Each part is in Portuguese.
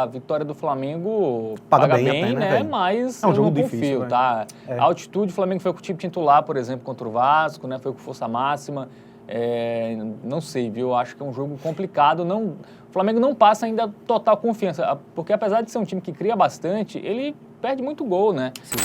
A vitória do Flamengo paga bem, até, né? Mas é um eu jogo não confio, difícil, tá? É. A altitude, o Flamengo foi com o time titular, por exemplo, contra o Vasco, né? Foi com força máxima. Não sei, viu? Acho que é um jogo complicado. O Flamengo não passa ainda total confiança, porque apesar de ser um time que cria bastante, ele perde muito gol, né? Sim.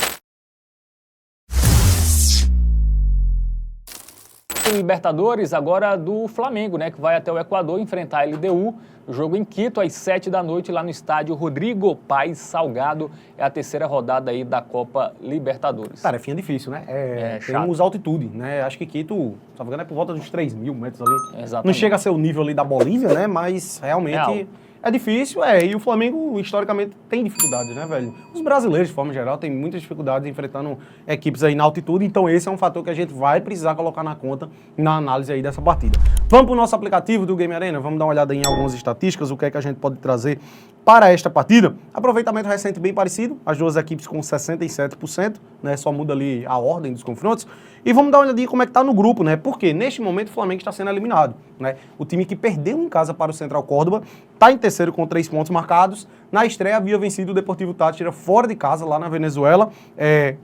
Libertadores agora do Flamengo, né, que vai até o Equador enfrentar a LDU, o jogo em Quito às 7 da noite lá no estádio Rodrigo Paes Salgado, é a terceira rodada aí da Copa Libertadores. Tarefinha difícil, né? chato. Temos altitude, né? Acho que Quito, se não me engano, é por volta dos 3.000 metros ali. Exatamente. Não chega a ser o nível ali da Bolívia, né? Mas realmente é difícil, e o Flamengo historicamente tem dificuldade, né, velho? Os brasileiros, de forma geral, têm muitas dificuldades enfrentando equipes aí na altitude, então esse é um fator que a gente vai precisar colocar na conta na análise aí dessa partida. Vamos para o nosso aplicativo do Game Arena, vamos dar uma olhada em algumas estatísticas, o que é que a gente pode trazer para esta partida. Aproveitamento recente bem parecido, as duas equipes com 67%, né, só muda ali a ordem dos confrontos. E vamos dar uma olhadinha como é que tá no grupo, né? Porque neste momento o Flamengo está sendo eliminado, né? O time que perdeu em casa para o Central Córdoba está em terceiro com 3 pontos marcados. Na estreia havia vencido o Deportivo Táchira fora de casa, lá na Venezuela,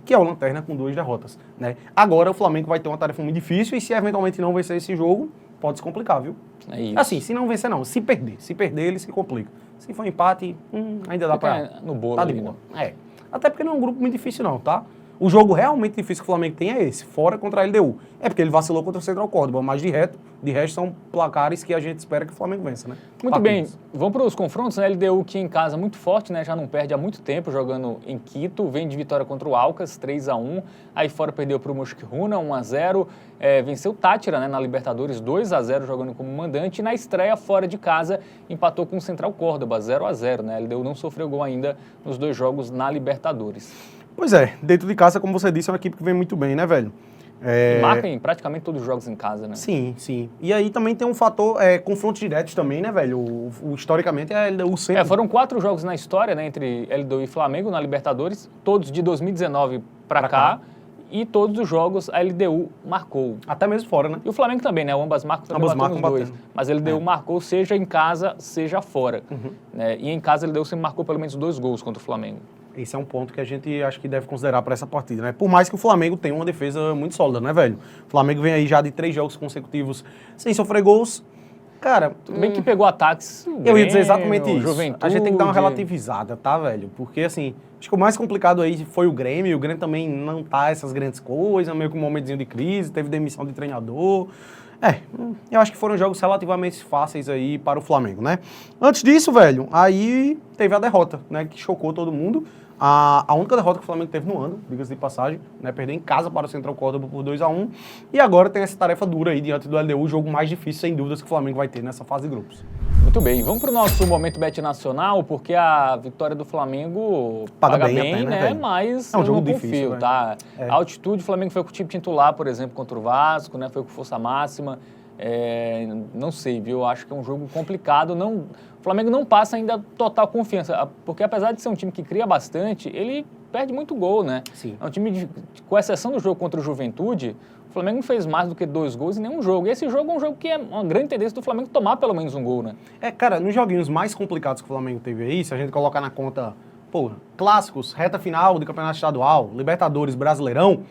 que é o Lanterna com 2 derrotas, né? Agora o Flamengo vai ter uma tarefa muito difícil e se eventualmente não vencer esse jogo, pode se complicar, viu? É isso. Assim, se não vencer não, se perder ele se complica. Se for empate, ainda dá pra... no bolo tá de ali, boa. Até porque não é um grupo muito difícil não, tá? O jogo realmente difícil que o Flamengo tem é esse, fora contra a LDU. É porque ele vacilou contra o Central Córdoba, mas de resto são placares que a gente espera que o Flamengo vença, né? Muito bem, vamos para os confrontos, né? LDU que em casa muito forte, né? Já não perde há muito tempo jogando em Quito, vem de vitória contra o Alcas, 3-1, aí fora perdeu para o Mosquiruna, 1-0, venceu o Táchira, né? Na Libertadores, 2-0 jogando como mandante, e na estreia fora de casa empatou com o Central Córdoba, 0-0, né? A LDU não sofreu gol ainda nos 2 jogos na Libertadores. Pois é, dentro de casa, como você disse, é uma equipe que vem muito bem, né, velho? E marca em praticamente todos os jogos em casa, né? Sim, sim. E aí também tem um fator, confrontos diretos também, né, velho? Historicamente, a LDU sempre... Foram 4 jogos na história, né, entre LDU e Flamengo na Libertadores, todos de 2019 para cá, e todos os jogos a LDU marcou. Até mesmo fora, né? E o Flamengo também, né? O ambas marcam também bateu nos 2. Mas a LDU marcou, seja em casa, seja fora. Né? E em casa a LDU sempre marcou pelo menos 2 gols contra o Flamengo. Esse é um ponto que a gente acho que deve considerar para essa partida, né? Por mais que o Flamengo tenha uma defesa muito sólida, né, velho? O Flamengo vem aí já de 3 jogos consecutivos sem sofrer gols. Cara... Tudo bem que pegou ataques... Eu ia dizer exatamente isso. Juventude. A gente tem que dar uma relativizada, tá, velho? Porque, assim, acho que o mais complicado aí foi o Grêmio. O Grêmio também não tá essas grandes coisas, meio que um momentozinho de crise, teve demissão de treinador... eu acho que foram jogos relativamente fáceis aí para o Flamengo, né? Antes disso, velho, aí teve a derrota, né? Que chocou todo mundo. A única derrota que o Flamengo teve no ano, diga-se de passagem, né? Perder em casa para o Central Córdoba por 2-1. E agora tem essa tarefa dura aí diante do LDU, o jogo mais difícil, sem dúvidas, que o Flamengo vai ter nessa fase de grupos. Muito bem, vamos para o nosso momento Bet Nacional, porque a vitória do Flamengo paga bem até, né? Mas um jogo eu não difícil, confio, tá? A altitude, o Flamengo foi com o time titular, por exemplo, contra o Vasco, né? Foi com força máxima. Não sei, viu? Acho que é um jogo complicado. O Flamengo não passa ainda total confiança, porque apesar de ser um time que cria bastante, ele perde muito gol, né? Sim. É um time, com exceção do jogo contra o Juventude, o Flamengo não fez mais do que 2 gols em nenhum jogo. E esse jogo é um jogo que é uma grande tendência do Flamengo tomar pelo menos um gol, né? Cara, nos joguinhos mais complicados que o Flamengo teve aí, se a gente colocar na conta, clássicos, reta final do Campeonato Estadual, Libertadores, Brasileirão,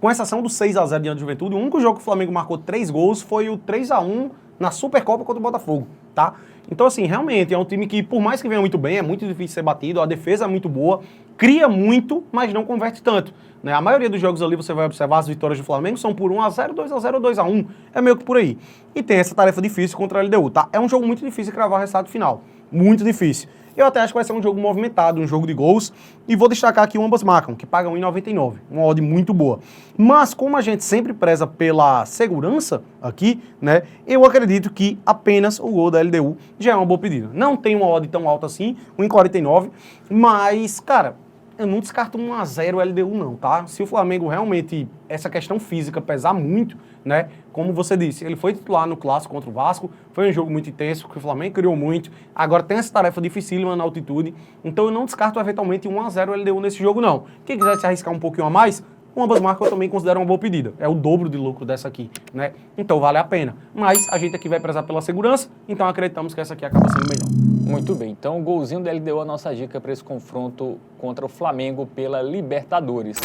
com exceção do 6-0 diante do Juventude, o único jogo que o Flamengo marcou 3 gols foi o 3-1 na Supercopa contra o Botafogo, tá? Então, assim, realmente é um time que, por mais que venha muito bem, é muito difícil ser batido, a defesa é muito boa, cria muito, mas não converte tanto, né? A maioria dos jogos ali, você vai observar, as vitórias do Flamengo são por 1-0, 2-0, 2-1, é meio que por aí. E tem essa tarefa difícil contra a LDU, tá? É um jogo muito difícil de cravar o resultado final, muito difícil. Eu até acho que vai ser um jogo movimentado, um jogo de gols. E vou destacar aqui o ambas marcam, que paga 1,99. Uma odd muito boa. Mas como a gente sempre preza pela segurança aqui, né? Eu acredito que apenas o gol da LDU já é uma boa pedida. Não tem uma odd tão alta assim, 1,49. Mas, cara, eu não descarto 1-0 LDU não, tá? Se o Flamengo realmente, essa questão física pesar muito, né? Como você disse, ele foi titular no Clássico contra o Vasco, foi um jogo muito intenso, que o Flamengo criou muito, agora tem essa tarefa dificílima na altitude, então eu não descarto eventualmente 1-0 LDU nesse jogo não. Quem quiser se arriscar um pouquinho a mais, ambas marcas eu também considero uma boa pedida, é o dobro de lucro dessa aqui, né? Então vale a pena, mas a gente aqui vai prezar pela segurança, então acreditamos que essa aqui acaba sendo melhor. Muito bem, então golzinho da LDU, a nossa dica para esse confronto contra o Flamengo pela Libertadores.